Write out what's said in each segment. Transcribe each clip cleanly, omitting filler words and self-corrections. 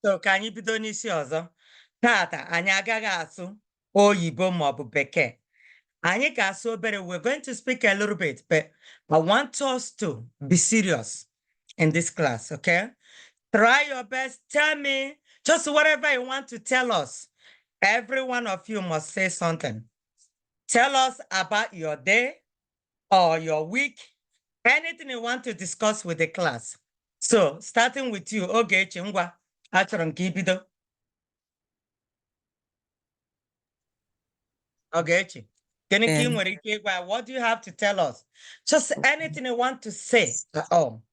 So ka anyị bido n'isi ọzọ. Tata anyị agaghị asụ oyibo maọbụ bekee. Anyị ga-asụ obere. We're going to speak a little bit, but I want us to be serious in this class, okay? Try your best. Tell me just whatever you want to tell us. Every one of you must say something. Tell us about your day or your week, anything you want to discuss with the class. So, starting with you, Ogechi, ngwa, achọrọ m ka ibido. Ogechi, gịnị ka ị nwere ike ịgwa? What do you have to tell us? Just anything you want to say at all.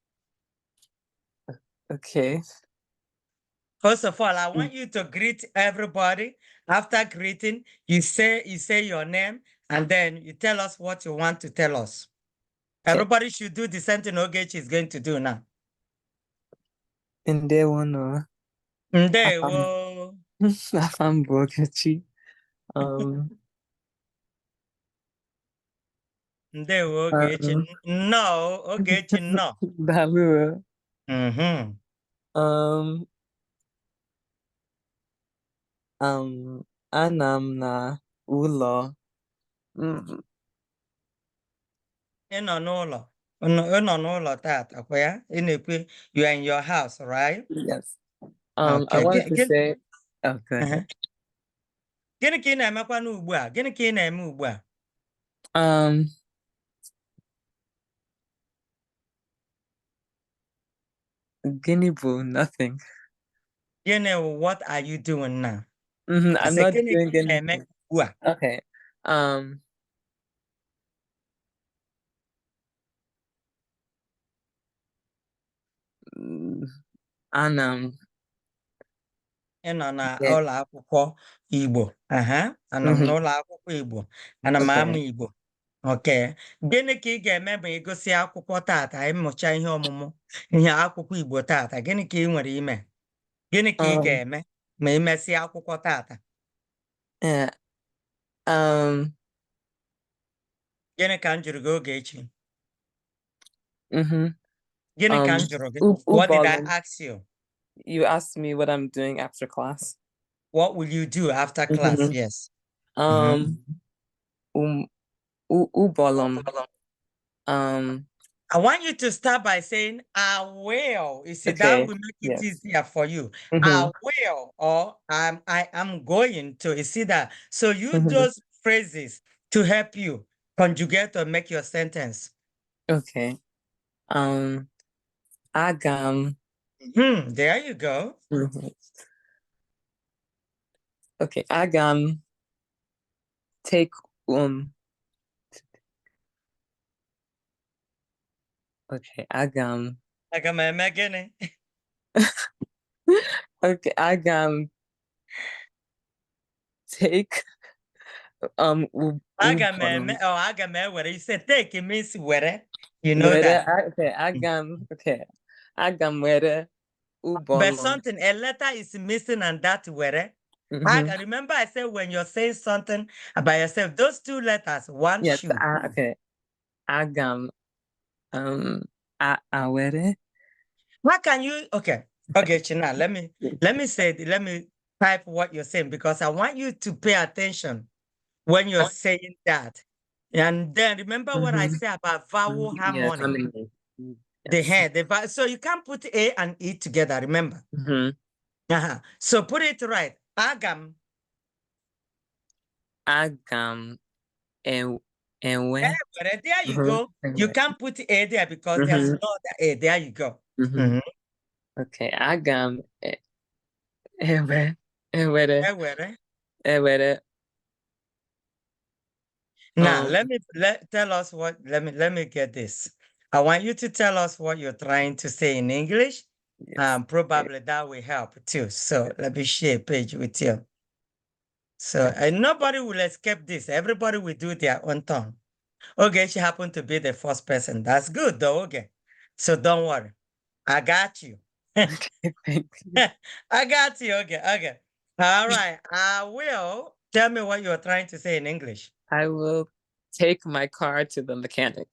Okay. First of all, I want you to greet everybody. After greeting, you say your name, and then you tell us what you want to tell us. Okay. Everybody should do the same thing Ogechi is going to do now. Ndewo. Ndewo. Afam Ogechi. Ndewo Ogechi. No, Ogechi, no. Dalu. Anam na ụlọ. Ị nọ n'ụlọ. Ị nọ n'ụlọ tata, kwa ya? Ị na-ekwe, you are in your house, right? Yes. Okay. I wanted to say, okay. Gịnị ka ị na-emekwa n'ugbu a? Gịnị ka ị na-eme ugbu a? Gịnị bụ nothing. Gịnị, what are you doing now? I'm not doing anything. Okay. Anam. Ị nọ na ụlọ akwụkwọ Igbo. Ana m n'ụlọ akwụkwọ Igbo. Ana m amụ Igbo. Okay. Gịnị ka ị ga-eme ma ị gosi akwụkwọ tata, ịmụcha ihe ọmụmụ ihe akwụkwọ Igbo tata? Gịnị ka ị nwere ime? Gịnị ka ị ga-eme ma ị mesịa akwụkwọ tata? Gịnị ka m jụrụ gị Ogechi? Gịnị ka m jụrụ gị? What did I ask you? You asked me what I'm doing after class. What will you do after class? Yes. Ubolom. I want you to start by saying, I will. You see, that will make it easier for you. I will, or I am going to. You see that? So use those phrases to help you conjugate or make your sentence. Okay. Agam. There you go. Okay, agam. Take Okay, agam. Agam. Okay, agam. Take agam where you say take, it means where. You know that. Okay, agam. Okay, agam where. But something, a letter is missing, and that where. Remember, I said when you're saying something about yourself, those two letters, one shoe. Okay. Agam. Awere. How can you? Okay, China. Let me type what you're saying, because I want you to pay attention when you're saying that. And then remember what I said about vowel harmony. So you can't put A and E together, remember? So put it right. Agam. Agam. There you go. You can't put A there because there's no other A. There you go. Okay. Agam. Now let me get this. I want you to tell us what you're trying to say in English. Probably that will help too. So let me share a page with you. So nobody will escape this. Everybody will do their own tongue. Okay, she happened to be the first person. That's good though. Okay. So don't worry. I got you. Thank you. I got you. Okay. All right. I will. Tell me what you're trying to say in English. I will take my car to the mechanic.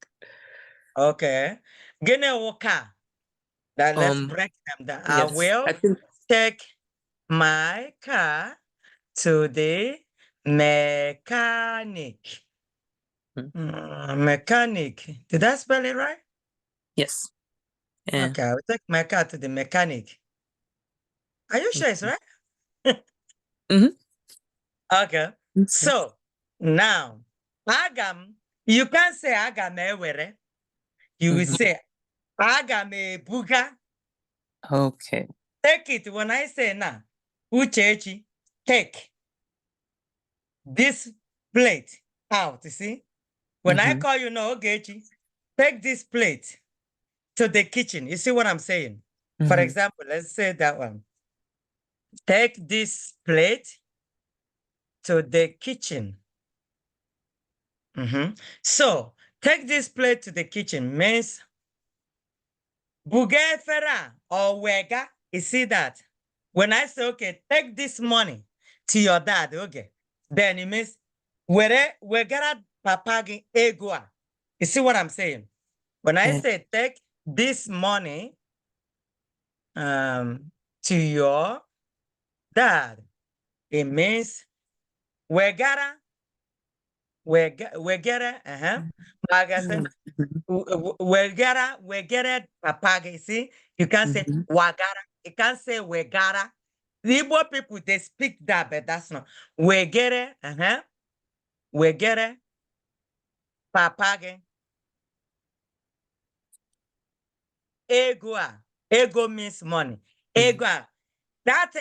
Okay. Gene woka. Let's break them down. I will take my car to the mechanic. Mechanic. Did I spell it right? Yes. Yeah. Okay, I will take my car to the mechanic. Are you sure it's right? Mm-hmm. Okay. So now, agam, you can't say agam ewere. You will say agam ebuga. Okay. Take it when I say now. Uchechi, take this plate out. You see? When I call you no, Ogechi, take this plate to the kitchen. You see what I'm saying? For example, let's say that one. Take this plate to the kitchen. So, take this plate to the kitchen means bugefera or wega. You see that? When I say, okay, take this money to your dad, okay, then it means wegara papagi egua. You see what I'm saying? When I say take this money to your dad, it means wegara, magase, wegara papagi. See, you can't say wagara, you can't say wegara. The Igbo people, they speak that, but that's not. Wegere, wegere papagi. Ego means money. Ego, that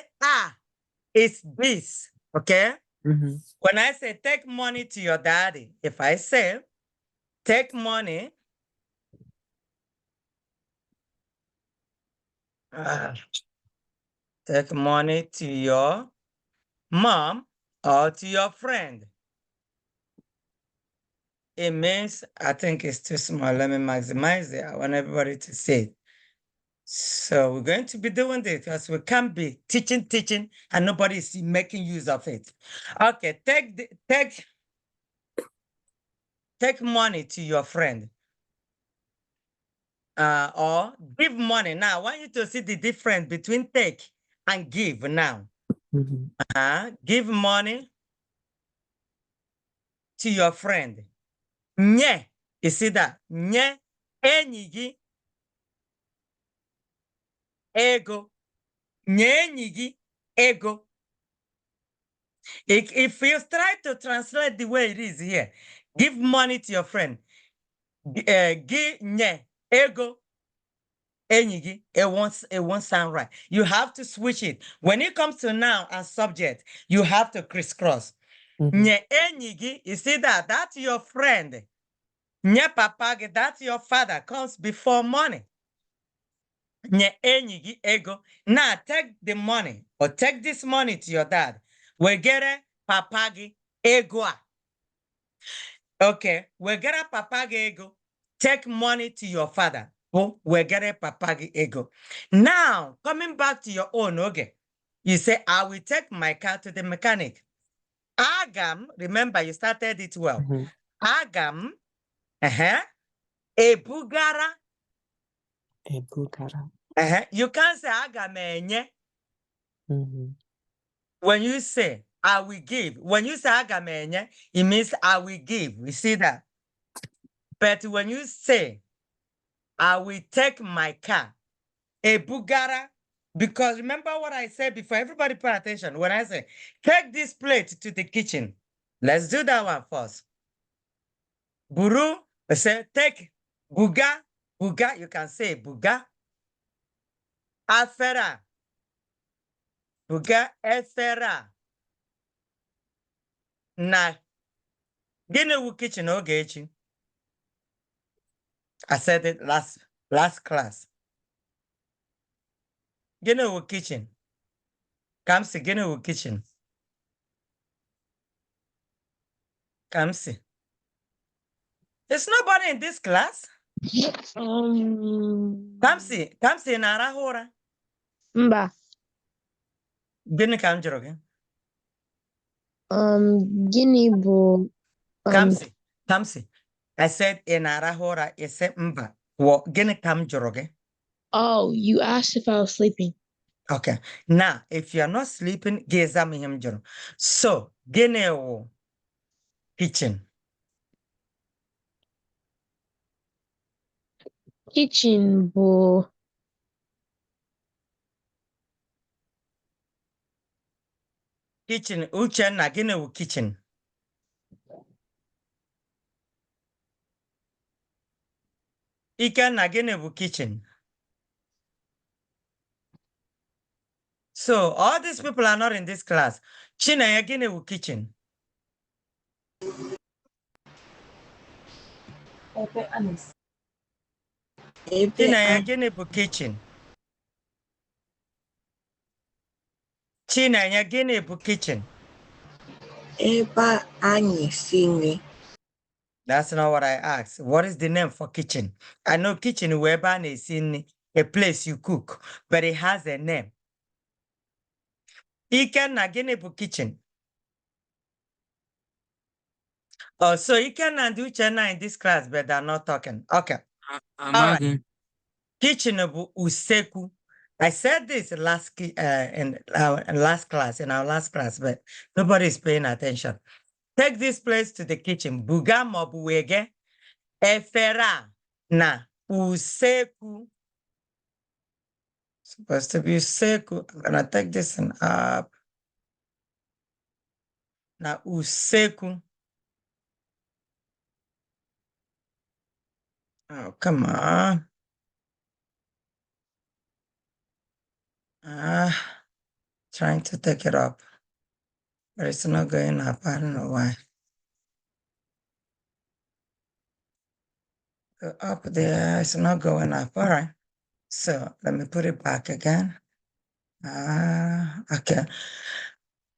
is this, okay? When I say take money to your daddy, if I say take money, take money to your mom or to your friend, it means, I think it's too small. Let me maximize it. I want everybody to see it. So we're going to be doing this because we can't be teaching, and nobody is making use of it. Okay, take money to your friend. Or give money. Now, I want you to see the difference between take and give now. Give money to your friend. Nye, you see that? Nye, enyi gi, ego. Nye enyi gi, ego. If you try to translate the way it is here, give money to your friend. Give nye, ego. Enyigi, it won't sound right. You have to switch it. When it comes to noun and subject, you have to crisscross. Nye enyigi, you see that? That's your friend. Nye papagi, that's your father, comes before money. Nye enyigi ego. Now take the money or take this money to your dad. Wegere papagi ego. Okay, wegere papagi ego. Take money to your father. Oh, wegere papagi ego. Now, coming back to your own, okay. You say, I will take my car to the mechanic. Agam, remember you started it well. Agam, ebugara. Ebugara. You can't say agam enye. When you say, I will give. When you say agam enye, it means I will give. You see that? But when you say, I will take my car, ebugara, because remember what I said before, everybody pay attention. When I say, take this plate to the kitchen, let's do that one first. Buru, I say, take buga, you can say buga. Afera, buga efera. Na, gịnị wu kitchen oge echi? I said it last class. Gịnị wu kitchen? Kamsi, gịnị wu kitchen? Kamsi. There's nobody in this class. Kamsi na-arahụ ụra. Mba. Gịnị ka m jụrụ gị? Gịnị bụ Kamsi. I said ị na-arahụ ụra. I said mba. Well, gịnị ka m jụrụ gị? Oh, you asked if I was sleeping. Okay. Now, if you are not sleeping, geza him juru. So, gene wo kitchen. Kitchen bụ Kitchen. Uchenna, gene wo kitchen. Ikenna, gene wo kitchen. So, all these people are not in this class. Chinaya, gene wo kitchen. Chinaya, gene wo kitchen. Chinaya, gene wo kitchen. Eba anyị si nri. That's not what I asked. What is the name for kitchen? I know kitchen wherever is in a place you cook, but it has a name. Ikenna, gene wo kitchen. Oh, so Ikenna and Uchenna in this class, but they're not talking. Okay. All right. Kitchen bụ useku. I said this in last class, but nobody is paying attention. Take this place to the kitchen. Buga maọbụ wege efere a na useku. Supposed to be useku. I'm gonna take this one up. Na useku. Oh, come on. Trying to take it up. But it's not going up. I don't know why. Up there, it's not going up. All right. So let me put it back again. Okay.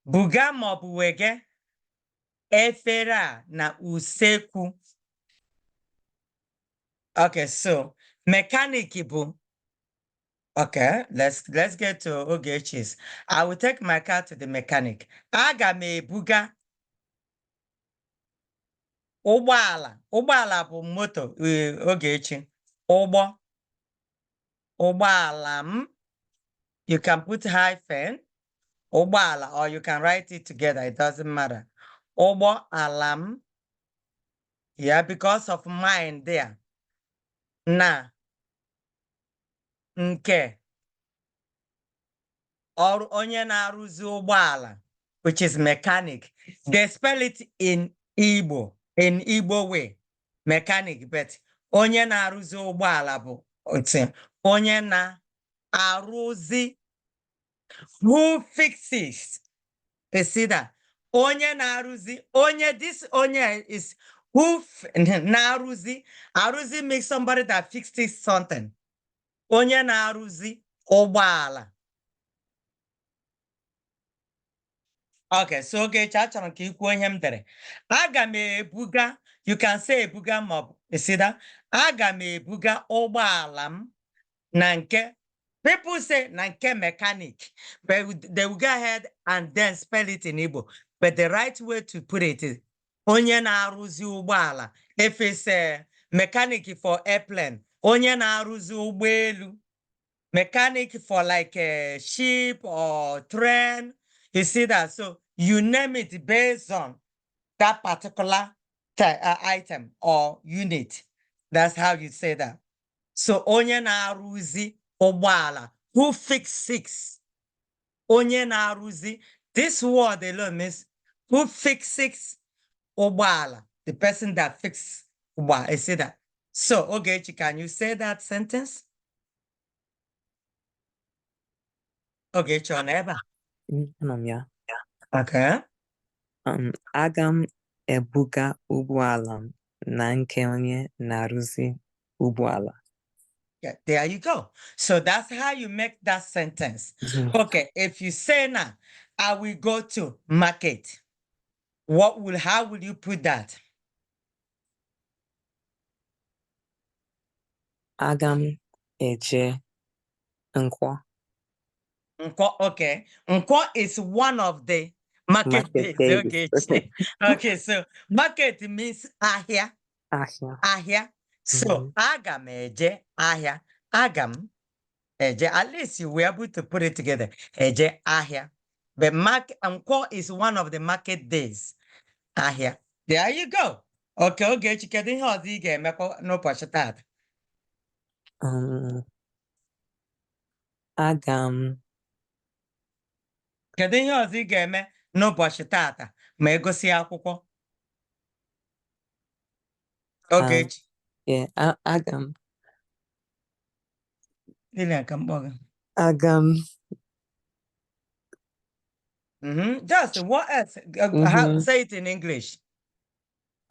Buga maọbụ wege efere a na usekwu. Okay, so mechanic bụ. Okay, let's get to Ogechi's. I will take my car to the mechanic. Aga m ebuga ụgbọala. Ụgbọala bụ moto Ogechi. Ụgbọala m. You can put hyphen. Ụgbọala, or you can write it together. It doesn't matter. Ụgbọala m. Yeah, because of mine there. Na. Nke. Or onye na-arụzi ụgbọala, which is mechanic. They spell it in Igbo way. Mechanic, but onye na-arụzi ụgbọala bụ onye na-arụzi. Who fixes? You see that? Onye na-arụzi. This onye is who na-arụzi. Arụzi makes somebody that fixes something. Onye na-arụzi ụgbọala. Okay, so achọrọ ka ikwu onye m dere. Aga m ebuga, you can say ebuga maọbụ, you see that? Aga m ebuga ụgbọala m na nke. People say na nke mechanic, but they will go ahead and then spell it in Igbo. But the right way to put it is onye na-arụzi ụgbọala. If it's a mechanic for airplane, onye na-arụzi ụgbọelu. Mechanic for like a ship or train. You see that? So you name it based on that particular item or unit. That's how you say that. So onye na-arụzi ụgbọala. Who fixes? Onye na-arụzi. This word alone means who fixes ụgbọala. The person that fixes ụgbọala. You see that? So, Ogechi, can you say that sentence? Ogechi, on ebe. Ya. Okay. Aga m ebuga ụgbọala m na nke onye na-arụzi ụgbọala. Yeah, there you go. So that's how you make that sentence. Okay, if you say now, I will go to market. How will you put that? Aga m eje Nkwọ. Nko, okay. Nko is one of the market days. days. Okay. Okay, so market means ahia. Ahịa. Ahia. So aga m eje ahia. Aga m Eje, at least you were able to put it together. Eje ahia. But Nkwo is one of the market days. Ahia. There you go. Okay, okay, kedu ihe ọzọ ị ga-emekwa n'ụbọchị taata? Aga m Kedu ihe ọzọ ị ga-eme n'ụbọchị taata ma egosi akwụkwọ? Ogechi. yeah, aga m Lilian ka mkpọ gị. aga m Just what else? Say it in English.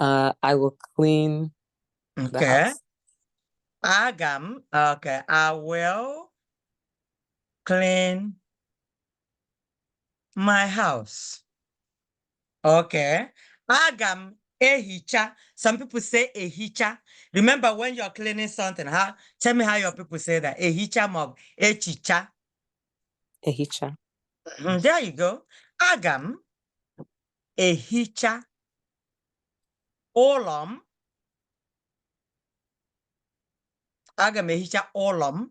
I will clean the Okay. house. Agam. Okay. I will clean my house. Okay. Agam ehicha. Some people say ehicha. Remember when you're cleaning something, huh? Tell me how your people say that. Ehicha mob. Echicha. Ehicha. There you go. Agam ehicha olom. Agam ehicha olom.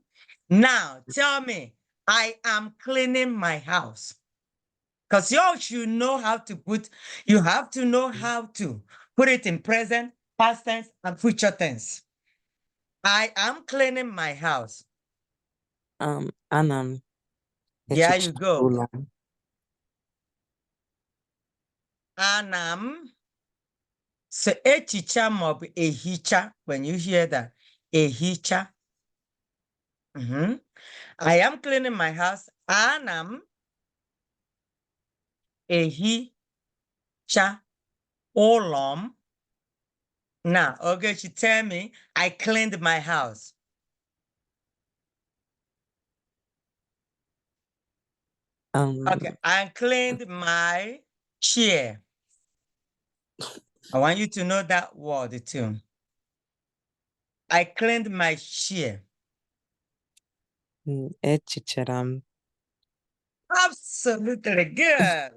Now tell me, I am cleaning my house. Because you all should know how to you have to know how to put it in present, past tense, and future tense. I am cleaning my house. Anam. There you go. Ulam. Anam. So echicha mob ehicha. When you hear that, ehicha. I am cleaning my house. Anam ehicha olom. Now, okay, she tell me I cleaned my house. Okay, I cleaned my chair. I want you to know that word too. I cleaned my chair. Echicharam. Absolutely good.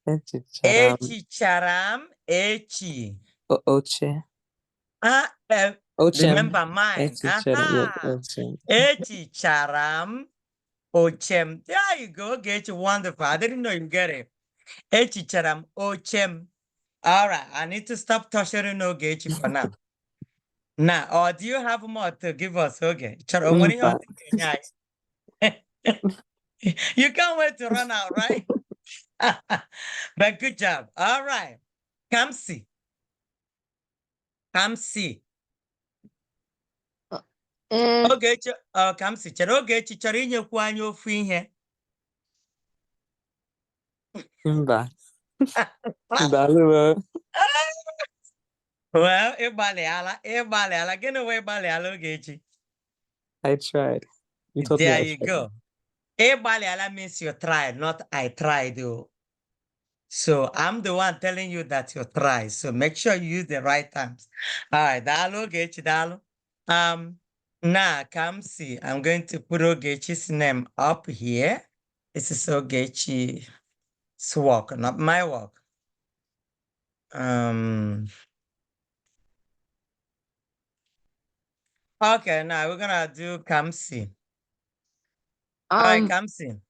Echicharam. Echicharam, echi. Oche. Ochem. Remember mine. Ochem. Echicharam, ochem. There you go, get you wonderful. I didn't know you get it. Echicharam, ochem. All right, I need to stop torturing Ogechi for now. Now, or do you have more to give us, Oge? You can't wait to run out, right? But good job. All right. Come see. Come see. Ogechi, come see. Chere Ogechi chọrọ inyekwu anyị ofu ihe. Mba. Daluwa. Well, ịgbalịala. Gịnị wee ịgbalịala Ogechi? I tried. You told there me you go. Ịgbalịala means you tried, not I tried. So I'm the one telling you that you tried. So make sure you use the right terms. All right, Dalo Ogechi, Dalo. Now come see. I'm going to put Ogechi's name up here. This is Ogechi's work, not my work. Okay, now we're gonna do Kamsi. All right, Kamsi.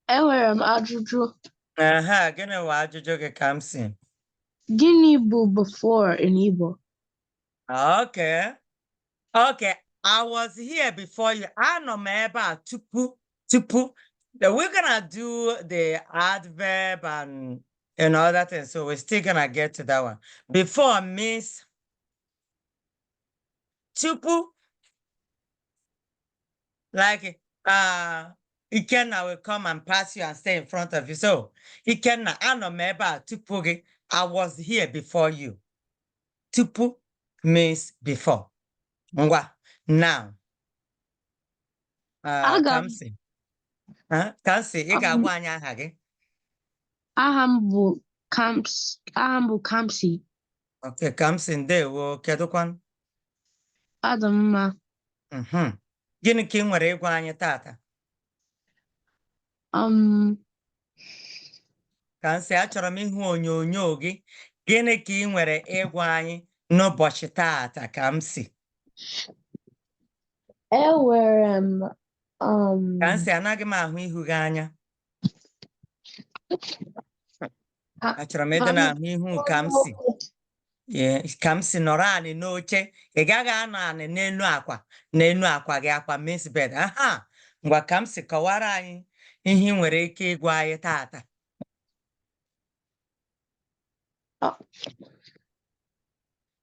Enwere m ajụjụ. Gịnị wụ ajụjụ gị Kamsi? Gịnị bụ before in Igbo? Okay. I was here before you. I know ebe tupu. We're gonna do the adverb and other things. So we're still gonna get to that one. Before means tupu. Like Ikenna will come and pass you and stay in front of you. So Ikenna, I know ebe tupu gị. I was here before you. Tupu means before. Ngwa. Now. Kamsi. Kamsi, ị ga-agwa anyị aha gị. Aha m bụ Kamsi. Okay, Kamsi, ndewo. Kedụkwan? Adị m mma. Gịnị ka ị nwere ịgwa anyị tata? Kamsi, achọrọ m ịhụ onyonyo gị. Gịnị ka ị nwere ịgwa anyị n'ụbọchị tata, Kamsi? Enwere m Ka m si anaghị m ahụ ihu gị anya. Achọrọ m ịdị na-ahụ ihu ka m si. Ka m si nọrọ anị n'oche. Ị gaghị anọ anị n'elu akwa gị, akwa means bed. Aha, ngwa ka m si kọwara anyị ihe ị nwere ike ịgwa anyị tata.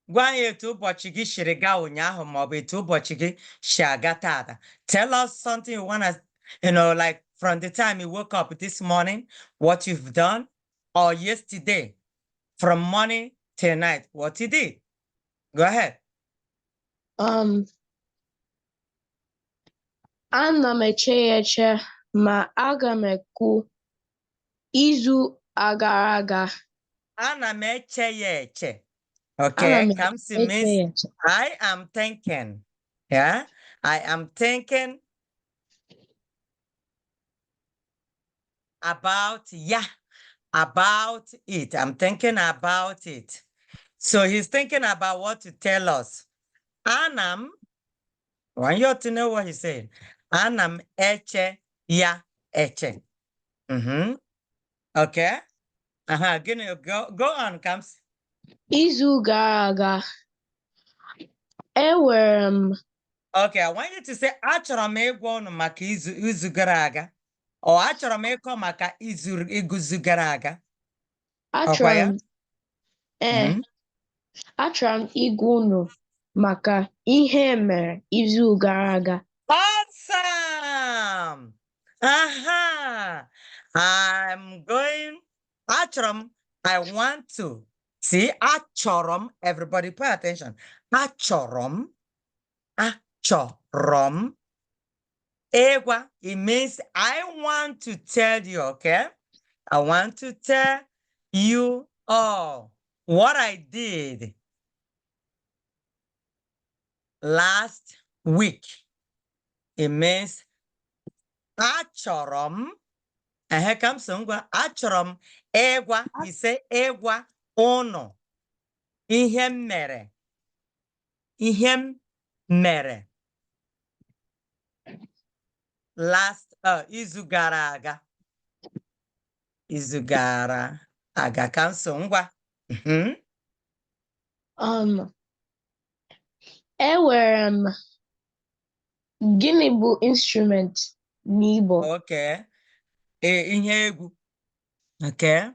Gwa anyị etu ụbọchị gị shiri gaa ụnyaahụ maọbụ etu ụbọchị gị shi aga tata. Tell us something you wanna, like from the time you woke up this morning, what you've done, or yesterday, from morning till night, what you did. Go ahead. Ana m eche ya eche ma aga m ekwu izu gara aga. Ana m eche ya eche. Okay, comes means I am thinking. Yeah, I am thinking about about it. I'm thinking about it. So he's thinking about what to tell us. Anam, I want you to know what he's saying. Anam eche ya eche. Okay. Go on, comes. Izu gara aga. Enwere m. Okay, I want you to say achọrọ m ịgwa unu maka izu gara aga. Ọ achọrọ m ịkọ maka izu gara aga. Achọrọ m ịgwa unu maka ihe mere izu gara aga. Awesome! Aha! Achọrọ m, I want to. See, achọrọ m, everybody pay attention. Achọrọ m. Egwa, it means I want to tell you, okay? I want to tell you all what I did last week. It means achọrọ m. Here comes ngwa. Achọrọ m egwa. He say egwa unu. Ihe mere. Ihe mere. Last izu gara aga. Izu gara aga. Cancel ngwa. Enwere m. Gịnị bụ instrument n'Igbo? Okay. Ihe egwu. Okay.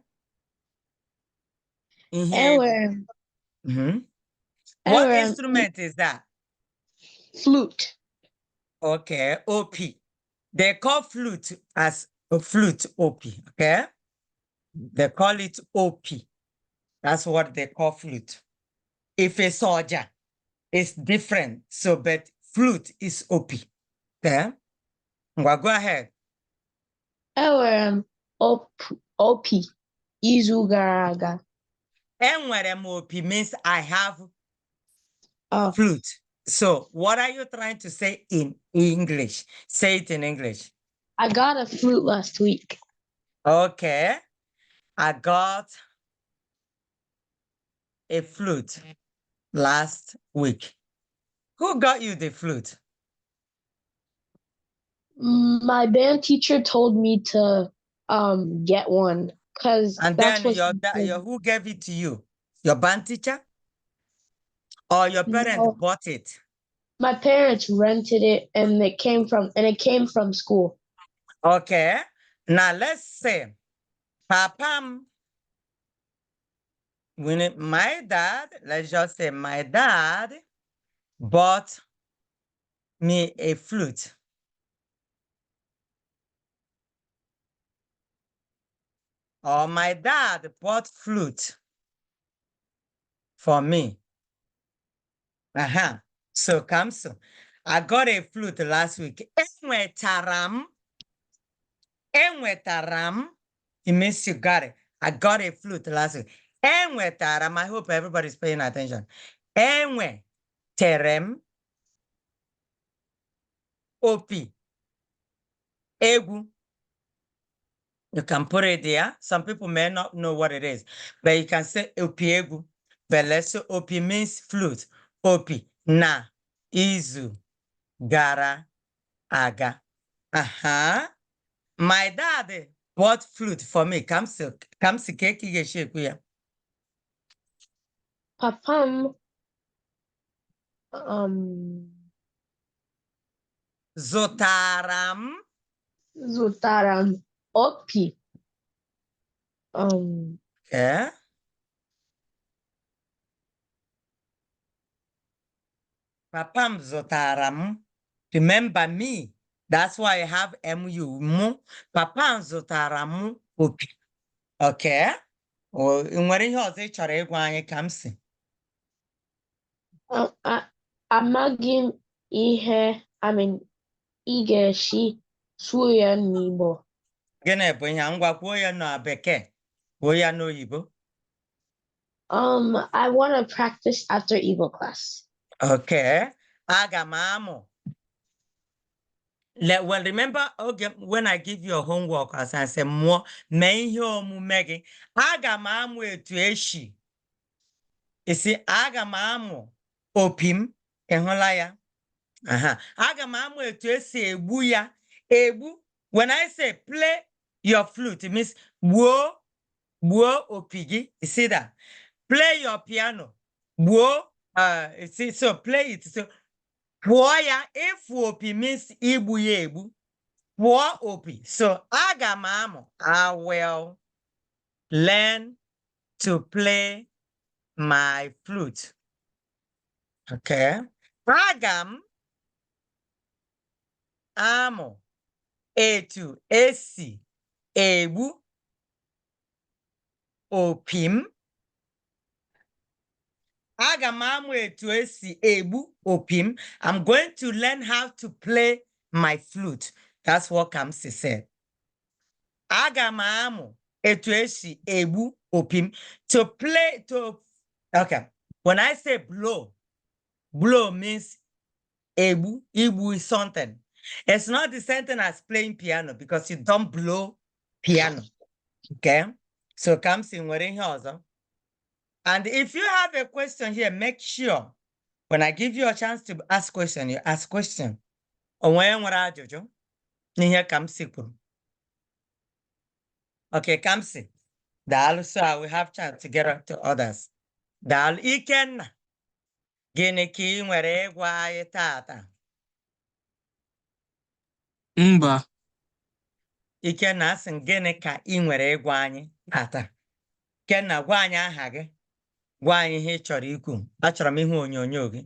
Ihe Enwere m. What instrument is that? Flute. Okay, OP. They call flute as a flute OP, okay? They call it OP. That's what they call flute. If a soldier is different, so but flute is OP. Okay? Well, go ahead. Enwere m OP izu gara aga. Enwere m OP means I have flute. So what are you trying to say in English? Say it in English. I got a flute last week. Okay. I got a flute last week. Who got you the flute? My band teacher told me to get one because that's what who gave it to you? Your band teacher? Or your parents bought it? My parents rented it and it came from school. Okay. Now let's say Papam, my dad, let's just say my dad bought me a flute. Or my dad bought flute for me. So comes. I got a flute last week. Enwetaram. It means you got it. I got a flute last week. Enwetaram. I hope everybody's paying attention. Enweterem. Opi. Egu. You can put it there. Some people may not know what it is, but you can say opi egu. But let's say opi means flute. Opi na izu gara aga. My dad bought flute for me. Come see cake shake ya. Papam Zotaram. zutaram opi. Yeah. Papam zotaram. Remember me. That's why I have MU. Mu. Papam zotaram opi. Okay. O nwere ihe ọzọ ị chọrọ ịgwa anyị ka m si? Amaghị m ihe, ị ga-esi sụọ ya n'Igbo. Gịnị bụ ihe ngwa kwuo ya na Bekee, kwuo ya n'oyibo? I want to practice after Igbo class. Okay. Aga m amụ. Well, remember, okay, when I give you a homework, as I say, more, mee ihe omume gị, aga m amụ etu esi. Isi, aga m amụ opi m, ị hụla ya? Aga m amụ etu esi egbu ya. Egbu, when I say play your flute, it means gbuo opi gị. You see that? Play your piano. Gbuo, see, so play it. So, pụọ ya, ịfụ opi means igbu ya egbu. Pụọ opi. So, aga m amụ. I will learn to play my flute. Okay. Aga m amụ etu esi egbu opi m. Aga m amụ etu esi egbu opi m. I'm going to learn how to play my flute. That's what Kamsi said. Aga m amụ etu esi egbu opi m. To play, okay. When I say blow means egbu, igbu is something. It's not the same thing as playing piano because you don't blow piano. Okay? So Kamsi nwere ihe ọzọ. And if you have a question here, make sure when I give you a chance to ask question, you ask question. Onwe nwere ajụjụ n'ihe Kamsi kwuru. Okay, Kamsi. Daalụ, so I will have chance to get up to others. Daalụ, Ikenna. Gịnị ka ị nwere ịgwa anyị tata? Mba. Ikenna asị gịnị ka ị nwere ịgwa anyị tata? Ikenna, gwa anyị aha gị. Gwa anyị ihe ị chọrọ ikwu. Achọrọ m ịhụ onyonyo gị.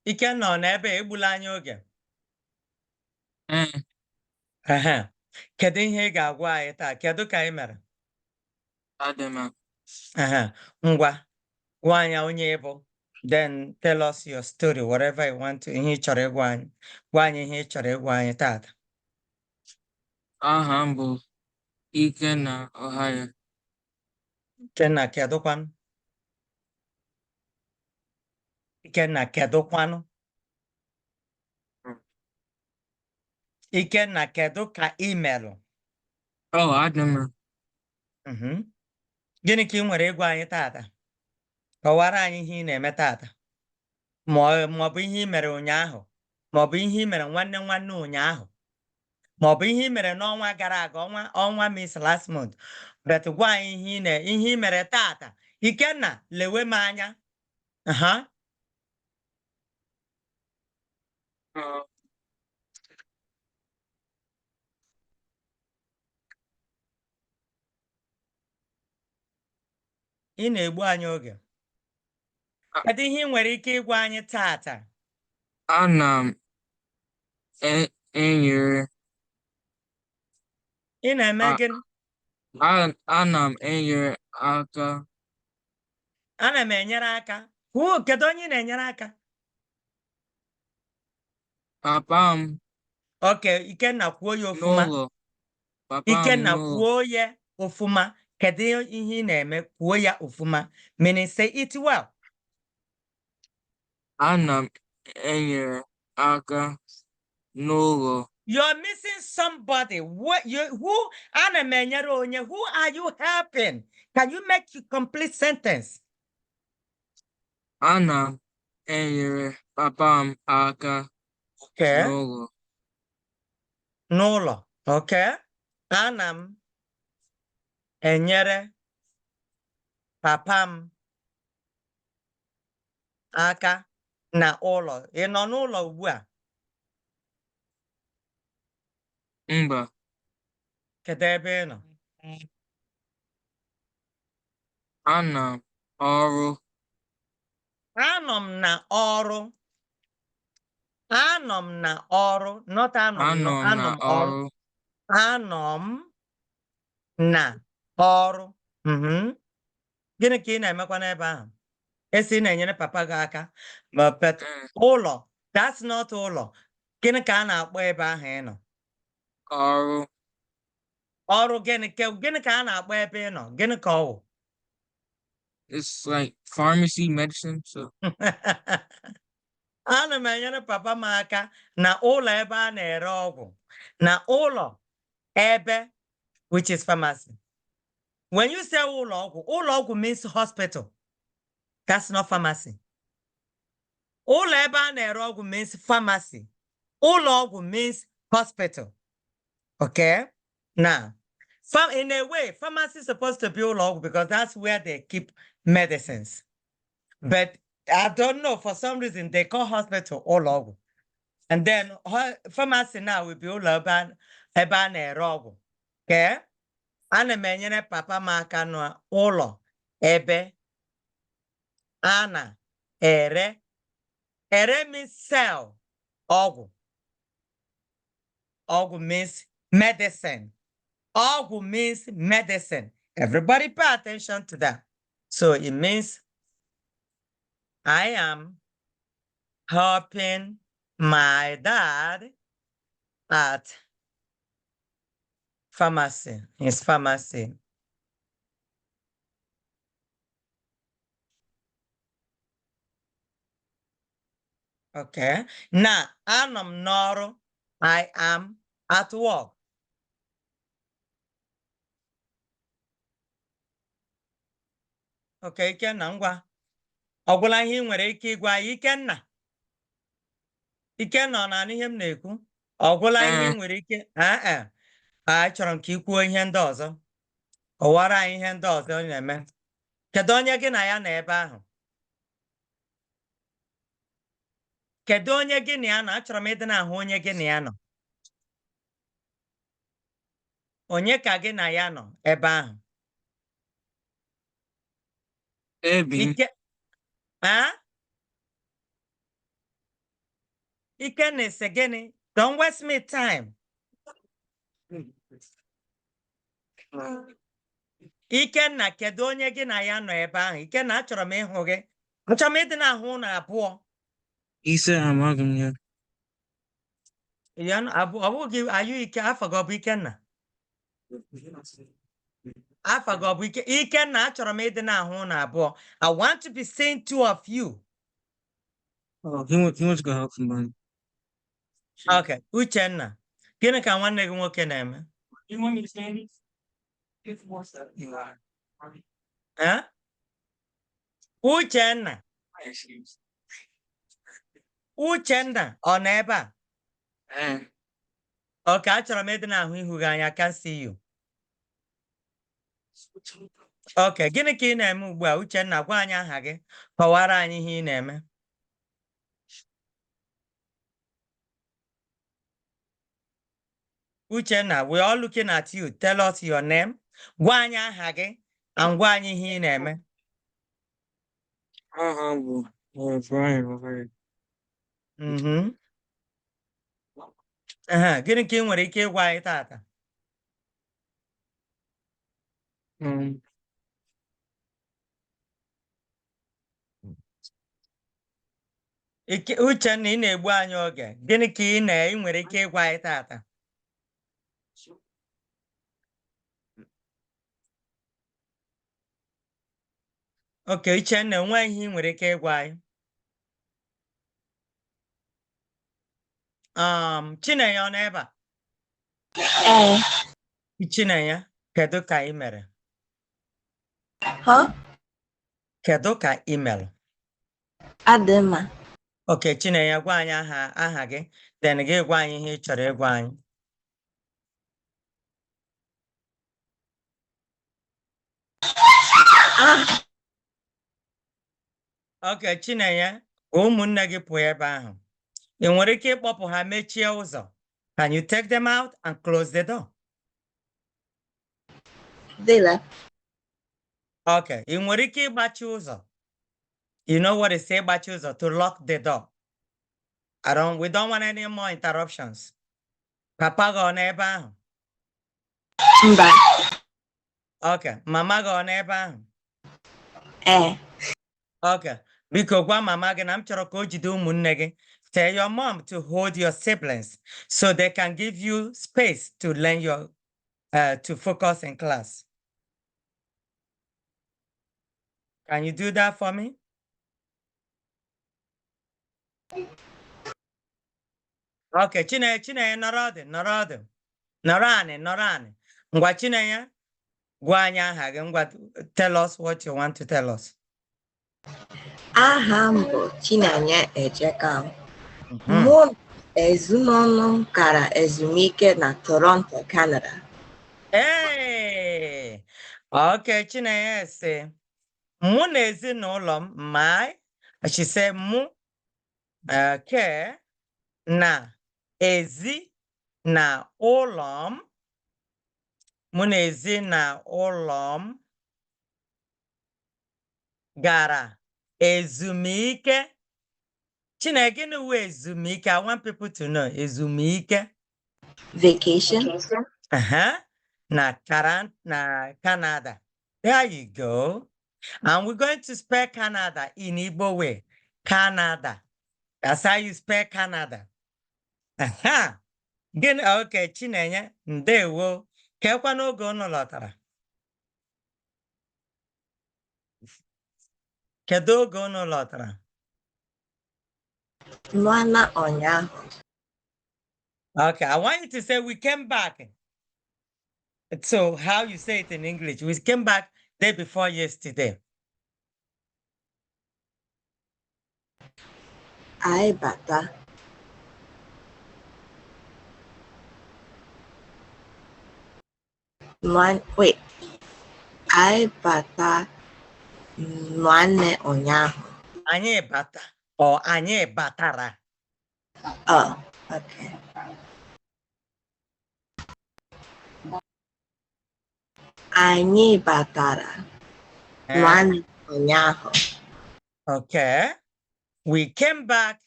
Ikenna ọ n'ebe egbula anyị oge? Kedu ihe ị ga-agwa anyị taa? Kedu ka ị mere? Adịma. Ngwa, gwa anyị onye ịbụ. Then tell us your story, whatever you want to. Ihe ị chọrọ ịgwa anyị. Gwa anyị ihe ị chọrọ ịgwa anyị tata. Aha m bụ Ikenna Ọhaya. Ikenna kedụkwanụ? Ikenna kedụkwanụ? Ikenna kedu ka ị merụ? Adịma. Gịnị ka ị nwere ịgwa anyị tata? Kọwara anyị ihe ị na-eme tata. Ma ọ bụ ihe ị mere ụnyaahụ, ma ọ bụ ihe ị mere nwanne ụnyaahụ, ma ọ bụ ihe ị mere n'ọnwa gara aga, ọnwa Miss last month. But gwa anyị ihe ị mere tata. Ikenna, lewe m anya. Ị na-egbu anyị oge. Kedu ihe ị nwere ike ịgwa anyị tata? Ana m enyere. Ị na-eme gịnị? Ana m enyere aka. Ana m enyere aka. Kedu onye ị na-enyere aka? Papa m. Okay, Ikenna kwuo ya ofuma. N'ụlọ. Ikenna kwuo ya ofuma. Kedu ihe ị na-eme? Kwuo ya ofuma. Meaning say it well. Ana m enyere aka n'ụlọ. You're missing somebody. Who ana m enyere onye? Who are you helping? Can you make a complete sentence? Ana m enyere papa m aka Okay. n'ụlọ. N'ụlọ. Okay. Ana m enyere papa m aka na ụlọ. Ị nọ n'ụlọ ugbu a? Mba, Kedu ebe ị nọ? ana m ọrụ. Anọ m na ọrụ. Anọ m na ọrụ. Not anọ m nọ. Anọ m Anọ m ọrụ. n'ọrụ. Anọ m na ọrụ. Gịnị ka ị na-emekwa n'ebe ahụ? Esi ị na-enyere papa gị aka. But ụlọ, that's not ụlọ. Gịnị ka a na-akpọ ebe ahụ ị nọ? Ọrụ. Ọrụ gịnị ka a na-akpọ ebe ị nọ? Gịnị ka ọ wụ? It's like pharmacy medicine. So Ana m enyere papa m aka na ụlọ ebe a na-ere ọgwụ. Na ụlọ ebe, which is pharmacy. When you say ụlọ ọgwụ means hospital. That's not pharmacy. Ụlọ ebe a na-ere ọgwụ means pharmacy. Ụlọ ọgwụ means hospital. Okay? Now, in a way, pharmacy is supposed to be ụlọ ọgwụ because that's where they keep medicines. But I don't know, for some reason, they call hospital ụlọ ọgwụ. And then pharmacy now will be ụlọ ebe a na-ere ọgwụ. Okay? Ana m enyere papa m aka n'ụlọ ebe a na-ere. Ere means sell ọgwụ. Ọgwụ means medicine. Ọgwụ means medicine. Everybody pay attention to that. So it means I am helping my dad at pharmacy. His pharmacy. Okay. Now, anọ m n'ọrụ. I am at work. Okay, Ikenna, ngwa. Ọ gwụla ihe ị nwere ike ịgwa anyị, Ikenna. Ikenna, ọ na-anụ ihe m na-ekwu? Ọ gwụla ihe ị nwere ike? Achọrọ m ka ị kwuo ihe ndị ọzọ. Kọwara anyị ihe ndị ọzọ ọ na-eme. Kedu onye gị na ya nọ ebe ahụ? Kedu onye gị na ya nọ? Achọrọ m ịdị na-ahụ onye gị na ya nọ. Onye ka gị na ya nọ ebe ahụ? Ebi. Ikenna ise gịnị? Don't waste me time. Ikenna, kedu onye gị na ya nọ ebe ahụ? Ikenna, achọrọ m ịhụ gị. Achọrọ m ịdị na-ahụ ụnụ abụọ. Ise amaghị m ya. Ọ bụghị ayụ ike afọ gị ọ bụ Ikenna? Afọ gị ọ bụ Ikenna, achọrọ m ịdị na-ahụ ụnụ abụọ. I want to be seeing two of you. Oh, he wants to go help somebody. Okay, Uchenna, gịnị ka nwanne gị nwoke na-eme? You want me to stand it? Uchenna. Uchenna, ọ nọ ebe a? Okay, achọrọ m ịdị na-ahụ ihu gị anya. I can see you. Okay, gịnị ka ị na-eme ugbu a? Uchenna, gwa anyị aha gị. Kọwara anyị ihe ị na-eme. Uchenna, we're all looking at you. Tell us your name. Gwa anyị aha gị and gwa anyị ihe ị na-eme. Aha bụ Brian. Gịnị ka ị nwere ike ịgwa anyị tata? Uchenna, ị na-egbu anyị oge. Gịnị ka ị nwere ike ịgwa anyị tata? Okay, Uchenna, enweghị ihe ị nwere ike ịgwa anyị. Chinenye ọ nọ ebe a? Chinenye, kedu ka ị mere? Huh? Kedu ka ị mere? Adịmma. Okay, Chinenye, gwa anyị aha gị, then gị gwa anyị ihe ị chọrọ ịgwa anyị. Okay, Chinenye, ụmụnne gị pụọ ebe ahụ. Ị nwere ike ịkpọpụ ha mechie ụzọ? Can you take them out and close the door? They left. Okay, ị nwere ike ịgbachi ụzọ? You know what is ịgbachi ụzọ? To lock the door. We don't want any more interruptions. Papa gị ọ n'ebe ahụ? Mba. Okay, mama gị ọ n'ebe ahụ? Okay, biko gwa mama gị na m chọrọ ka o jide ụmụnne gị. Tell your mom to hold your siblings so they can give you space to learn to focus in class. Can you do that for me? Okay, Chinenye nọrọ ọdụ, nọrọ ọdụ. Nọrọ anị, nọrọ anị. Ngwa Chinenye, gwa anyị aha gị, ngwa tell us what you want to tell us. Aha m bụ Chinenye Ejekam. Mụ na ezinụlọ m gara ezumike na Toronto, Canada. Hey! Okay, Chinenye sị, mụ na ezinụlọ m, she said, mụ na ezi na ụlọ m, mụ na ezi na ụlọ m gara ezumike. Chineke, gịnị wụ ezumike? I want people to know. Ezumike. Vacation. Na Canada. There you go. And we're going to spell Canada in Igbo way. Canada. That's how you spell Canada. Gịnị? Okay, Chinenye, ndewo. Kekwa n'oge unu lọtara? Kedu oge unu lọtara? N'ọnwa ụnyaahụ. Okay, I want you to say we came back. So how you say it in English? We came back day before yesterday. Anyị bata. Wait. Anyị bata nwanne ụnyaahụ. Anyị bata or anyị batara? Oh, okay. Anyị batara nwanne ụnyaahụ. Okay. We came back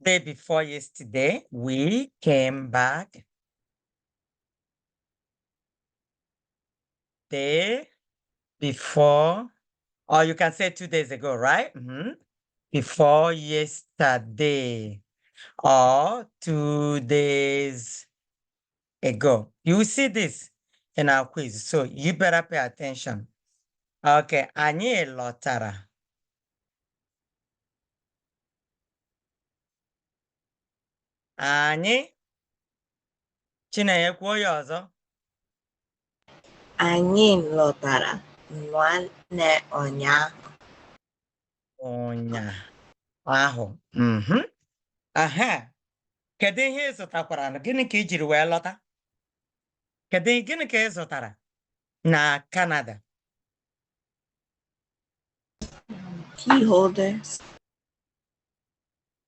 day before yesterday. We came back day before, or you can say 2 days ago, right? Before yesterday or 2 days ago. You will see this in our quiz, so you better pay attention. Okay, anyị lọtara. Anyị. Chinenye, kwuo ya ọzọ. Anyị lọtara nwanne ụnyaahụ. Ụnyaahụ. Aha. Kedu ihe ị zụtakwara? Gịnị ka ị jiri wee lọta? Gịnị ka ị zụtara na Canada? Key holders.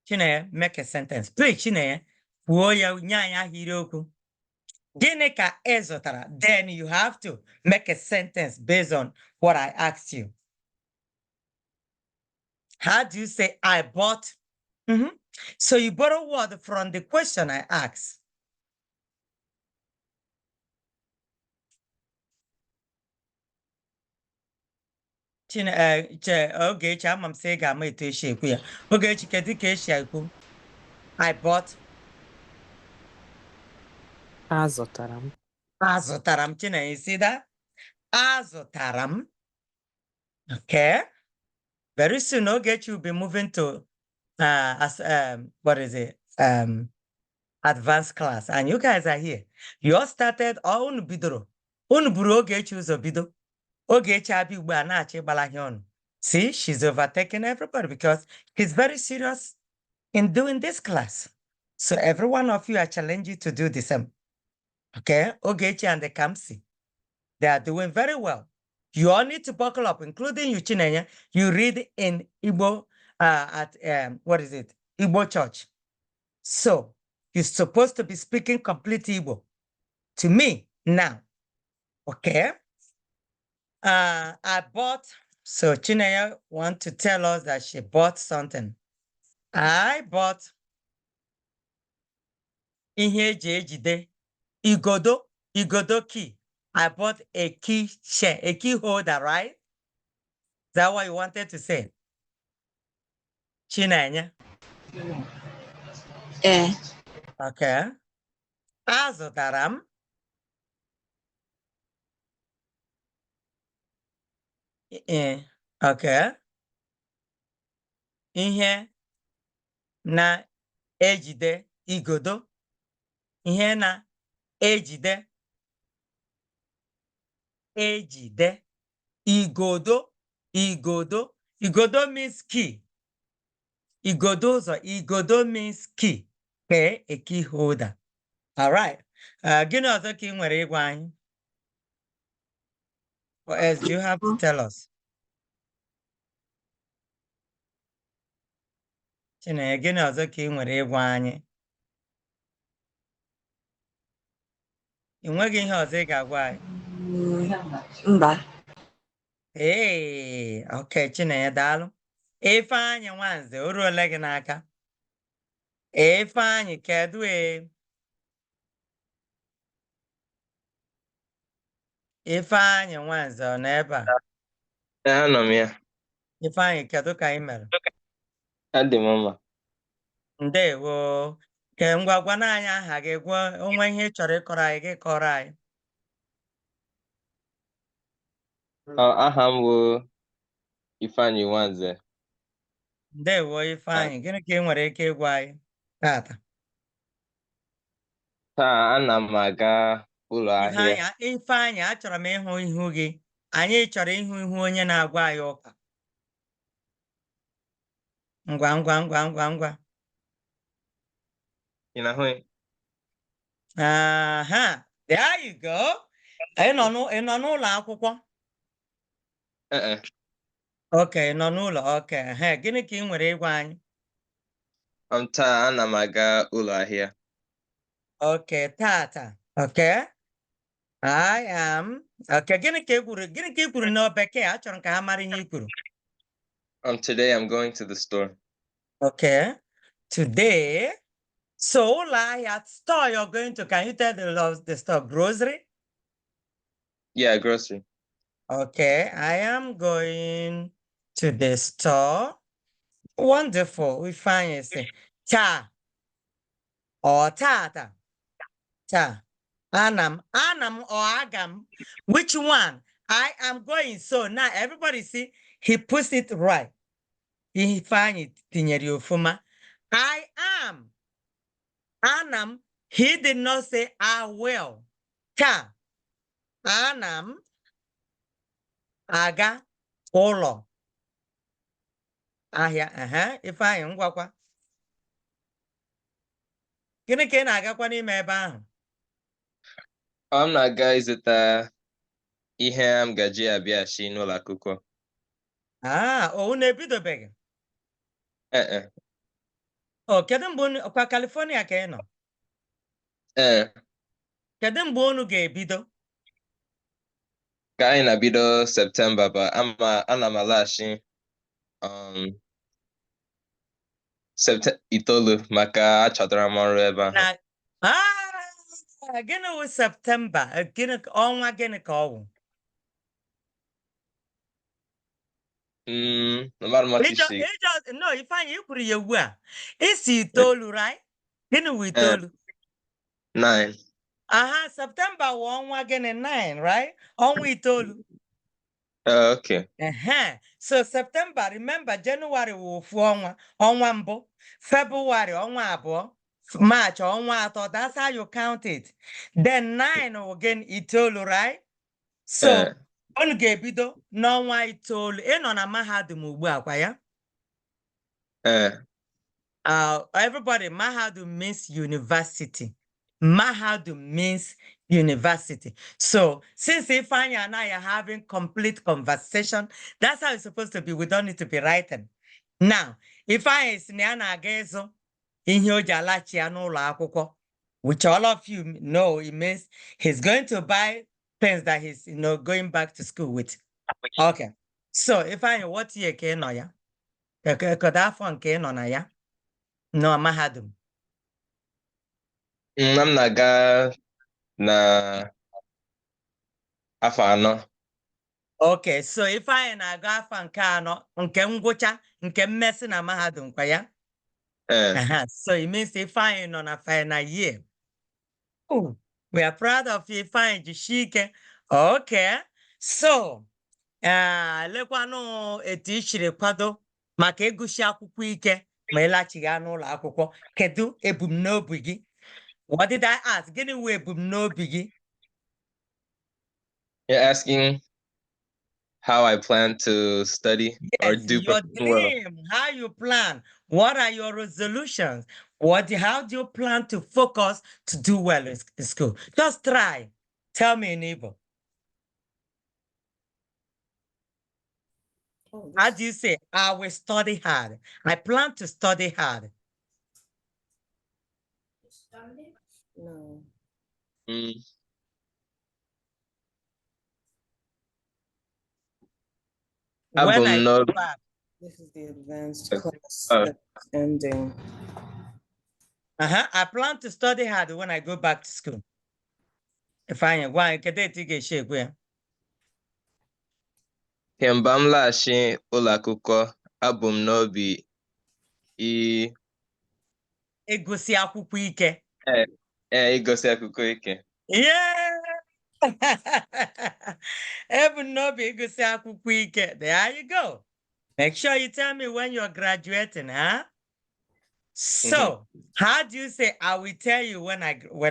Chinenye, make a sentence. Please, Chinenye, kwuo ya nye anyị ahịrịokwu. Gịnị ka ị zụtara? Then you have to make a sentence based on what I asked you. How do you say I bought? So you borrow word from the question I asked. Ogechi, ama m sị ị ga-ama etu esi ekwu ya. Ogechi, kedu ka esi ekwu? I bought. Azụtara m. Azụtara m. Chinenye, you see that? Azụtara m. Okay. Very soon, Ogechi will be moving to what is it? Advanced class. And you guys are here. You all started unu bidoro. Unu buru Ogechi ụzọ bido. Ogechi abi ugbu a na-achọ ịgbalaghị ọnụ. See, she's overtaking everybody because he's very serious in doing this class. So every one of you, I challenge you to do the same. Okay? Ogechi and the Kamsi. They are doing very well. You all need to buckle up, including you, Chinenya. You read in Igbo at, what is it? Igbo church. So you're supposed to be speaking complete Igbo to me now. Okay? I bought, so Chinenya want to tell us that she bought something. I bought ihe eji ejide igodo key. I bought a key share, a key holder, right? Is that what you wanted to say? Chinenya? Okay. Azụtara m okay. Ihe na-ejide igodo. Ihe na-ejide igodo. Igodo means key. Igodo means key. Okay, a key holder. All right. Gịnị ọzọ ka ị nwere ịgwa anyị? What else do you have to tell us? Chinenye, gịnị ọzọ ka ị nwere ịgwa anyị? Ị nweghị ihe ọzọ ị ga-agwa anyị? Mba. Ee, okay, Chinenye, daalụ. Ifeanyị Nwanze, o ruole gị n'aka? Ifeanyị, kedu Ifeanyị Nwanze ọ nọ ebe a? Anọ m ya. Ifeanyị, kedu ka ị mere? Adị m mma. Ndewo. Ke ngwa gwa anyị aha gị, gwa onwe ihe ị chọrọ ịkọrọ anyị, gị kọrọ anyị. Aha m bụ Ifeanyị Nwanze. Ndewo Ifeanyị, gịnị ka ị nwere ike ịgwa anyị tata? Taa ana m aga ụlọ ahịa. Ifeanyị, achọrọ m ịhụ ihu gị. Anyị chọrọ ịhụ ihu onye na-agwa anyị ụka. Ngwa. Ị na-ahụ ya? There you go. Ị nọ n'ụlọ akwụkwọ? Okay, nọ n'ụlọ. Okay. Gịnị ka ị nwere ịgwa anyị? Taa ana m aga ụlọ ahịa. Okay, tata. Okay. I am. Okay, gịnị ka ị kwuru na Bekee? Achọrọ m ka ha mara ihe ị kwuru. Today I'm going to the store. Okay. Today. So, ụlọ ahịa, store you're going to. Can you tell the store? Grocery? Yeah, grocery. Okay, I am going to the store. Wonderful. We find it. Ta or tata. Ta. Anam or agam. Which one? I am going. So now everybody see, he puts it right. He find it. Tinyeri I am. Anam. He did not say I will. Ta. Anam. Aga. Ụlọ ahịa. Ifeanyị, ngwakwa. Gịnị ka ị na-agakwa n'ime ebe ahụ? M na-aga ịzụta ihe m gaji abịaghachi n'ụlọ akwụkwọ. Unu ebidobeghị? Kedu mgbe kwa California ka ị nọ? Kedu mgbe unu ga-ebido? Ka anyị na-bido Septemba, ba ana m alaghachi itoolu maka achọtara m ọrụ ebe ahụ. Gịnị wụ Septemba? Ọnwa gịnị ka ọ wụ? No, Ifeanyị, ị kwuru ya ugbu a. Isi itoolu, right? Gịnị wụ itoolu? 9. Septemba wụ ọnwa gịnị? 9, right? Ọnwa itoolu. Okay. So September, remember, January wụ ofu ọnwa mbụ, February ọnwa abụọ, March ọnwa atọ. That's how you count it. Then 9 again itoolu, right? So unu ga-ebido n'ọnwa itoolu. Ị nọ na mahadum ugbu a kwa ya? Everybody, Mahadum means university. Mahadum means university. So since Ifeanyi and I are having complete conversation, that's how it's supposed to be. We don't need to be writing. Now, Ifeanyi is na-aga ihe o ji alachi ya n'ụlọ akwụkwọ, which all of you know, it means he's going to buy things that he's going back to school with. Okay. So Ifeanyi, what year ka ị nọ ya? Kedu afọ nke ị nọ na ya? No, mahadum. M na-aga na afọ anọ. Okay, so Ifeanyi na-aga afọ nke anọ, nke ngwụcha, nke mmesi na mahadum kwa ya? So it means Ifeanyi nọ na final year. Oh, we are proud of you, Ifeanyi Jishike. Okay, so lekwanụ etu i chiri kwado maka ịgụsi akwụkwọ ike ma ịlachigha n'ụlọ akwụkwọ. Kedu ebumnobi gị? What did I ask? Gịnị wụ ebumnobi gị? You're asking how I plan to study or Yes, do your well. dream, how you plan. What are your resolutions? How do you plan to focus to do well in school? Just try. Tell me in Igbo. How do you say, I will study hard? I plan to study hard. No. When I go back. This is the advanced class that's ending. I plan to study hard when I go back to school. If I am going to get shape where. Kemgbe m laghachi ụlọ akwụkwọ, abụ m n'obi ịgụsị akwụkwọ ike. Ịgụsị akwụkwọ ike. Yeah. Ebumnobi ịgụsị akwụkwọ ike. There you go. Make sure you tell me when you're graduating, huh? So, how do you say, I will tell you when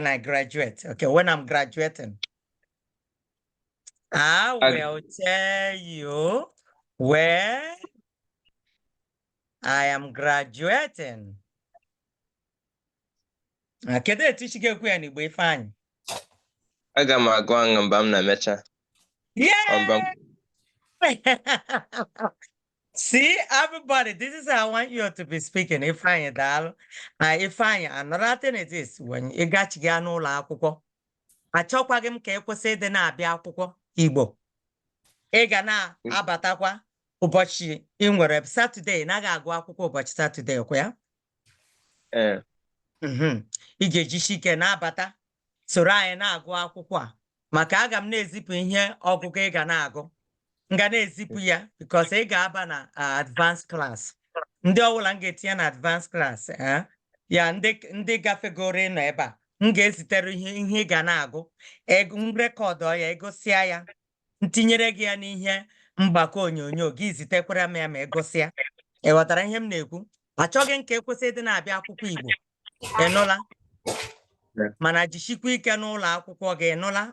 I graduate? Okay, when I'm graduating. I will tell you when I am graduating. Kedu etu isi ga-ekwu ya n'Igbo, Ifeanyi? Aga m agụ aṅụ mgbe m na-emecha. Yeah! See, everybody, this is how I want you to be speaking. Ifeanyi, daalụ. Ifeanyi, another thing is this, when you got to get n'ụlọ akwụkwọ, achọkwaghị m ka ekwesị ịdị na-abịa akwụkwọ Igbo. Ị ga na-abatakwa ụbọchị ị nwere Saturday, naghị agụ akwụkwọ ụbọchị Saturday, kwa ya? Ị ga-ejisi ike na-abata soro anyị na-agụ akwụkwọ a maka aga m na-ezipụ ihe ọgụgụ ị ga na-agụ. M ga na-ezipụ ya because ị ga-aba na advanced class. Ndị ọbụla m ga-etinye na advanced class ya ndị gafegoro ịnọ ebe a m ga-ezitere ihe ị ga na-agụ rekọdụ ya egosịa ya ntinyere gị ya n'ihe mgbakọ onyonyo gị zitekwara m ya ma egosịa. Ị ghọtara ihe m na-ekwu? Achọghị m ka ekwesị ịdị na-abịa akwụkwọ Igbo. Ị nụla? Mana jisikwa ike n'ụlọ akwụkwọ gị. Ị nụla?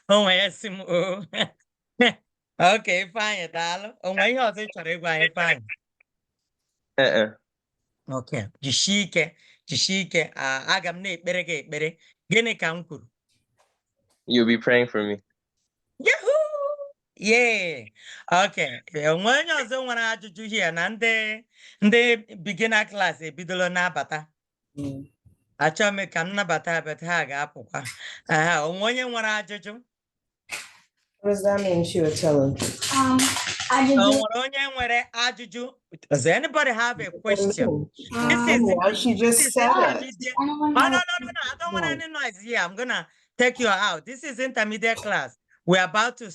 Onwe ya si m Okay, Ifeanyi, daalụ. Onwe ihe ọzọ ị chọrọ ịgwa anyị, Ifeanyi? Okay, jisie ike. Aga m na-ekpere gị ekpere. Gịnị ka m kwuru? You'll be praying for me. Yahoo! Yeah. Okay. Onwe onye ọzọ nwere ajụjụ here na ndị beginner class ebidolo na-abata. Achọrọ m ka m nabata abata ha ga-apụkwa. Onwe onye nwere ajụjụ? What does that mean, she would tell him? Does anybody have a question? She just said it. No, I don't want any noise here. I'm gonna take you out. This is intermediate class. We're about to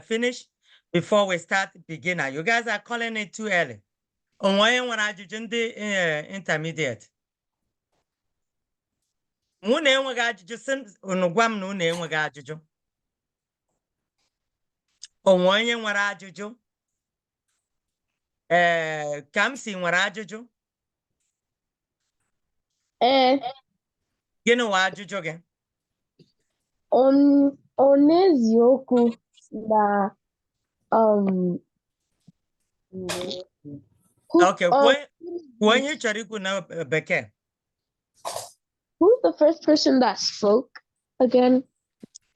finish before we start beginner. You guys are calling it too early. Onwe nwere ajụjụ ndị intermediate. Unu enweghị ajụjụ, unu gwa m na unu enweghị ajụjụ. Onwe onye nwere ajụjụ? Kamsi nwere ajụjụ? Gịnị nwe ajụjụ gị? Ọ n'eziokwu na Okay, when you chariku na beke. Who's the first person that spoke again?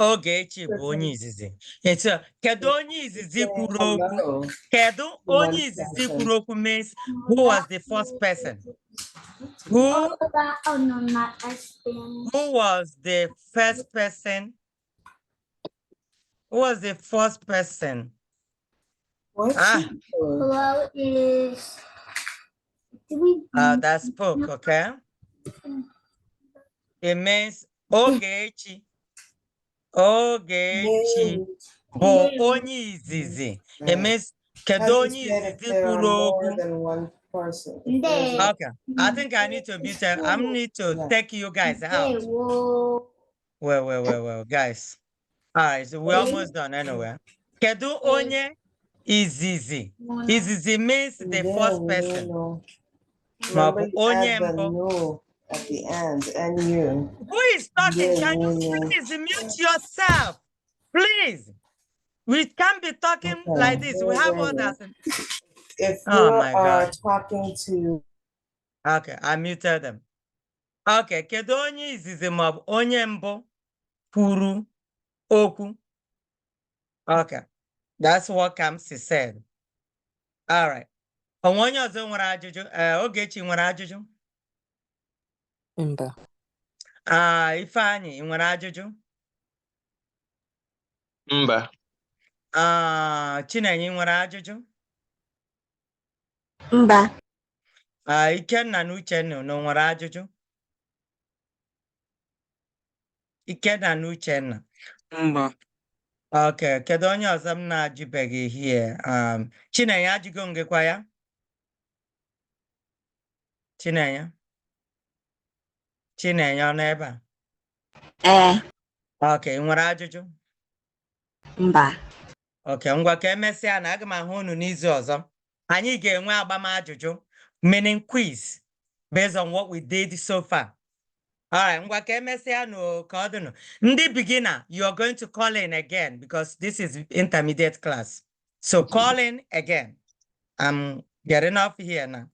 Ogechi bụ onye izizi. It's kedu onye izizi kwuru okwu? Kedu onye izizi kwuru okwu means who was the first person? Who was the first person? Who was the first person? Well, is that spoke, okay? It means Ogechi. Ogechi bụ onye izizi. It means kedu onye izizi kwuru okwu? Okay, I think I need to mute. I need to take you guys out. Well, guys. All right, so we're almost done anyway. Kedu onye izizi? Izizi means the first person. Remember, onye add the mbụ. no at the end, and you. Who is talking? Can you please mute yourself? Please. We can't be talking like this. We have others. If you Oh my are God. talking to. Okay, I muted them. Okay, kedu onye izizi maọbụ onye mbụ kwuru okwu? Okay, that's what Kamsi said. All right. Onye ọzọ nwere ajụjụ? Ogechi nwere ajụjụ? Mba. Ifeanyi, ị nwere ajụjụ? Mba. Chinenye, ị nwere ajụjụ? Mba. Ikenna na Uchenna unu nwere ajụjụ? Ikenna na Uchenna. Mba. Okay, kedu onye ọzọ m na-ajụbeghị here? Chinenye ajụgo m gịkwa ya? Chinenye ọ nọ ebe a? Okay, ị nwere ajụjụ? Mba. Okay, ngwa ka emesịa na aga m ahụ unu n'izu ọzọ. Anyị ga-enwe agbamajụjụ, meaning quiz, based on what we did so far. All right, ngwa ka emesịa no ka ọ dị nụ. Ndị beginner, you are going to call in again because this is intermediate class. So call in again. I'm getting off here now.